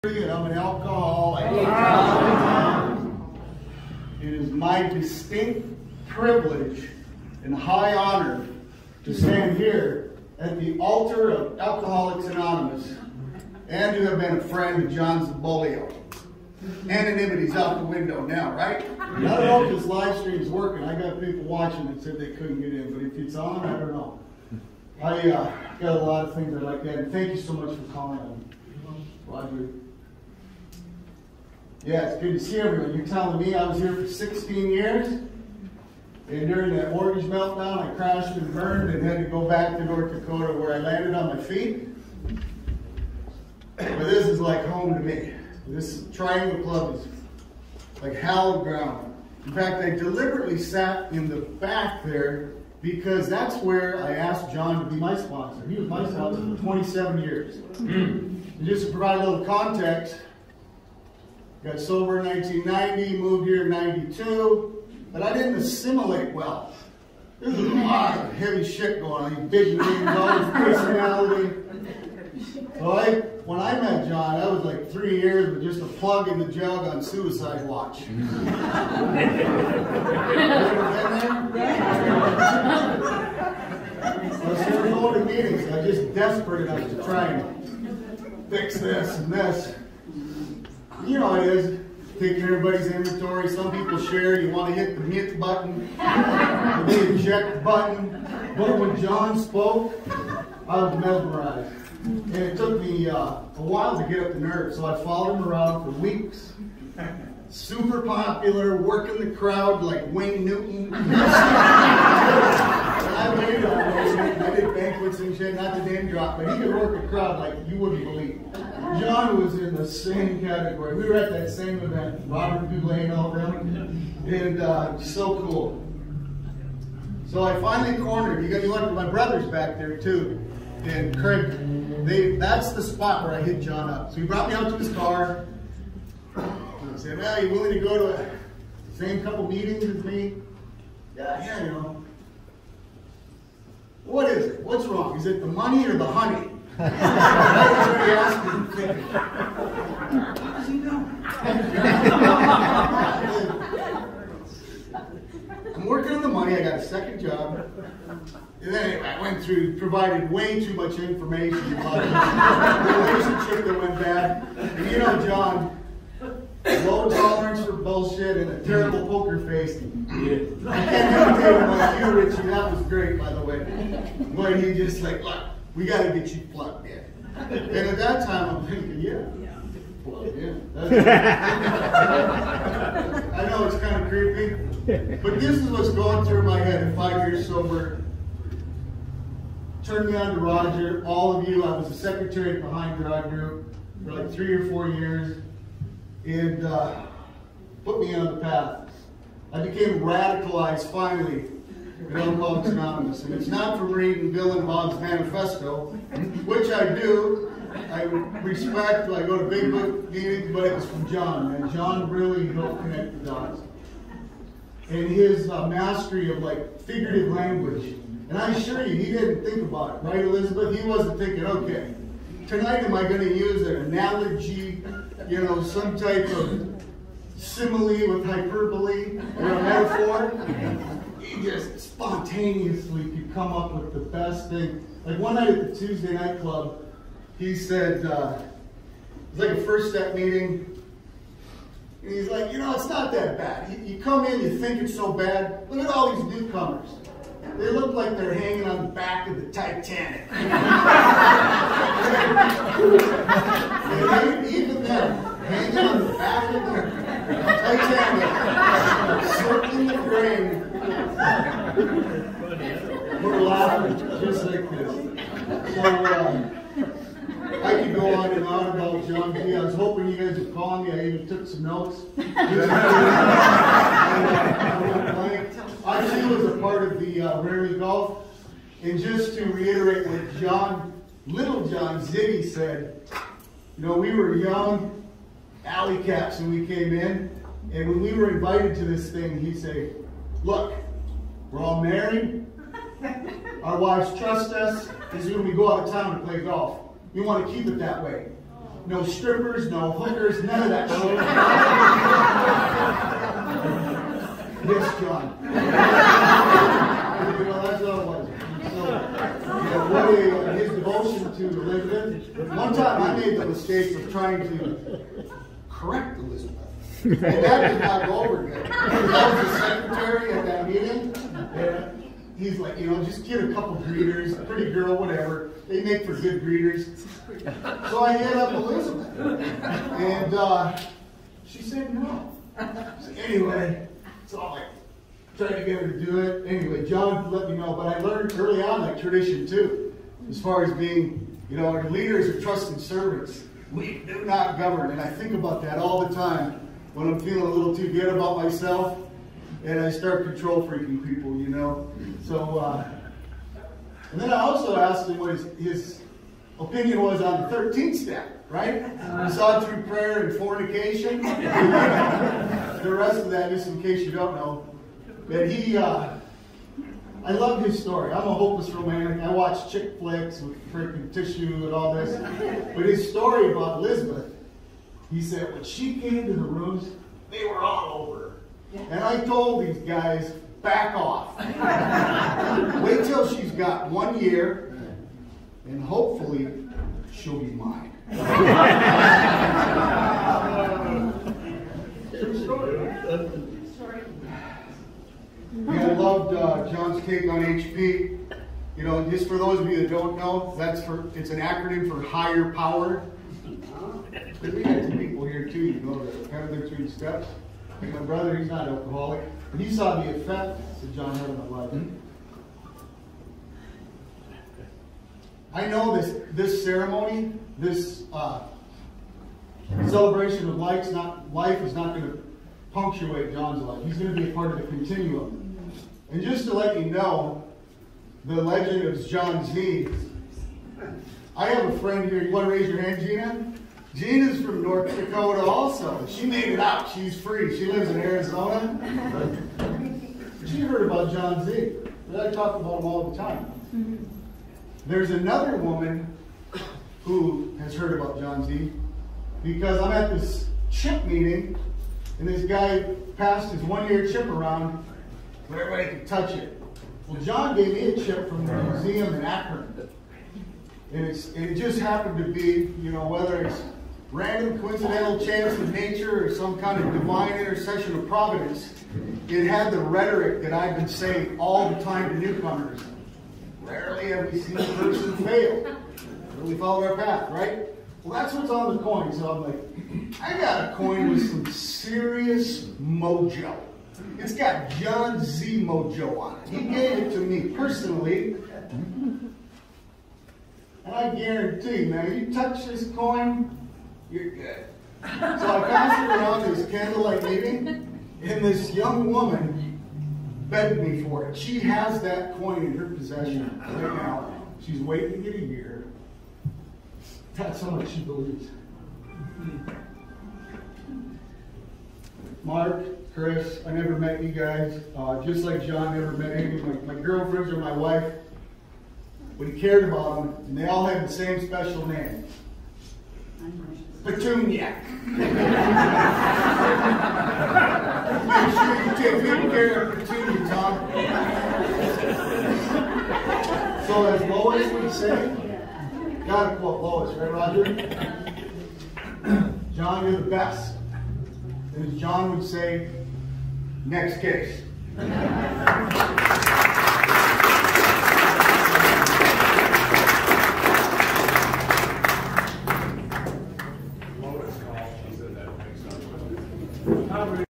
And I'm an alcoholic. It is my distinct privilege and high honor to stand here at the altar of Alcoholics Anonymous and to have been a friend of John Zabolio. Anonymity's out the window now, right? I don't know if this live stream is working. I got people watching that said they couldn't get in, but if it's on, I don't know. I got a lot of things I like that, and thank you so much for calling, Roger. Yeah, it's good to see everyone. You're telling me I was here for 16 years, and during that mortgage meltdown, I crashed and burned and had to go back to North Dakota where I landed on my feet. But this is like home to me. This Triangle Club is like hallowed ground. In fact, I deliberately sat in the back there because that's where I asked John to be my sponsor. He was my sponsor for 27 years. And just to provide a little context, got sober in 1990, moved here in 92, but I didn't assimilate well. There's a lot of heavy shit going on. These big names, all this personality. So when I met John, that was like 3 years with just a plug in the jug on Suicide Watch. I was never going to meetings. I was just desperate enough to try and fix this and this. You know how it is, taking everybody's inventory. Some people share, you want to hit the mute button, the eject button. But when John spoke, I was mesmerized. And it took me a while to get up the nerve, so I followed him around for weeks. Super popular, working the crowd like Wayne Newton. I did banquets and shit, not to name drop, but he could work a crowd like you wouldn't believe. John was in the same category. We were at that same event, Robert Dulane, all them, and so cool. So I finally cornered. You got my brothers back there too, and Craig. That's the spot where I hit John up. So he brought me out to his car. And I said, "Well, you willing to go to the same couple meetings as me?" Yeah, you know. What is it? What's wrong? Is it the money or the honey? I was already asking. How does he know? I'm working on the money. I got a second job. And then I went through, provided way too much information about the relationship that went bad. And you know, John, low tolerance for bullshit and a terrible poker face. I can't imitate him like you, Richie. That was great, by the way. But he just like, look, we got to get you plugged in. And at that time, I'm thinking, yeah. Plugged in. I know it's kind of creepy, but this is what's going through my head at 5 years sober. Turned me on to Roger, all of you. I was the secretary behind Drug Group for like 3 or 4 years, and put me on the path. I became radicalized finally at Alcoholics Anonymous, and it's not from reading Bill and Bob's manifesto, which I do. I respect. I go to big book meetings, but it was from John, and John really helped connect the dots. And his mastery of like figurative language. And I assure you, he didn't think about it, right, Elizabeth? He wasn't thinking, okay, tonight am I going to use an analogy, you know, some type of simile with hyperbole or a metaphor? He just spontaneously could come up with the best thing. Like one night at the Tuesday night club, he said, it was like a first step meeting. And he's like, you know, it's not that bad. You come in, you think it's so bad. Look at all these newcomers. They look like they're hanging on the back of the Titanic. Even them, hanging on the back of the Titanic, circling the grain. We're laughing just like this. So, I could go on and on about John G. I was hoping you guys would call me. I even took some notes. I too was a part of the Rarely Golf. And just to reiterate what Little John Ziggy said, you know, we were young alley cats when we came in. And when we were invited to this thing, he'd say, look, we're all married. Our wives trust us. This is when we go out of town to play golf. We want to keep it that way. no strippers, no hookers, none of that shit. Yes, John. You know, that's all it was. So, yeah, what his devotion to Elizabeth. One time I made the mistake of trying to correct Elizabeth. And that did not go over good. I was the secretary at that meeting. And he's like, you know, just get a couple greeters, pretty girl, whatever. They make for good greeters. So I hit up Elizabeth. And she said no. So anyway, so I'm like, trying to get her to do it. Anyway, John let me know, but I learned early on that tradition too, as far as being, you know, our leaders are trusted servants. We do not govern, and I think about that all the time when I'm feeling a little too good about myself, and I start control freaking people, you know. So, and then I also asked him what his opinion was on the 13th step, right? We saw through prayer and fornication. The rest of that, just in case you don't know. That he, I love his story. I'm a hopeless romantic. I watch chick flicks with freaking tissue and all this. But his story about Elizabeth, he said when she came to the rooms, they were all over her. And I told these guys, back off. Wait till she's got 1 year, and hopefully she'll be mine. True story. Yeah, I loved John's take on HP. You know, just for those of you that don't know, it's an acronym for higher power. Because we had some people here too, you know, that kind of been through the steps. Like my brother, he's not alcoholic, and he saw the effect that John had on my life. I know this ceremony, this celebration of life is not going to punctuate John's life. He's going to be a part of the continuum. And just to let you know, the legend of John Z. I have a friend here. You want to raise your hand, Gina? Gina's from North Dakota also. She made it out. She's free. She lives in Arizona. She heard about John Z. I talk about him all the time. There's another woman who has heard about John Z. Because I'm at this chip meeting, and this guy passed his 1 year chip around so everybody could touch it. Well, John gave me a chip from the museum in Akron. And it just happened to be, you know, whether it's random coincidental chance of nature or some kind of divine intercession of providence, it had the rhetoric that I've been saying all the time to newcomers. Rarely have we seen a person fail. We followed our path, right? Well, that's what's on the coin. So I'm like, I got a coin with some serious mojo. It's got John Z mojo on it. He gave it to me personally. And I guarantee, man, you touch this coin, you're good. So I passed it around this candlelight meeting, and this young woman begged me for it. She has that coin in her possession right now. She's waiting to get a year. That's how much she believes. Mark, Chris, I never met you guys. Just like John never met any of my girlfriends or my wife. But he cared about them, and they all had the same special name. Petunia. Make sure you take good care of Petunia, Tom. So as Lois would say, gotta quote Lois, right, Roger? John, you're the best. And as John would say, next case.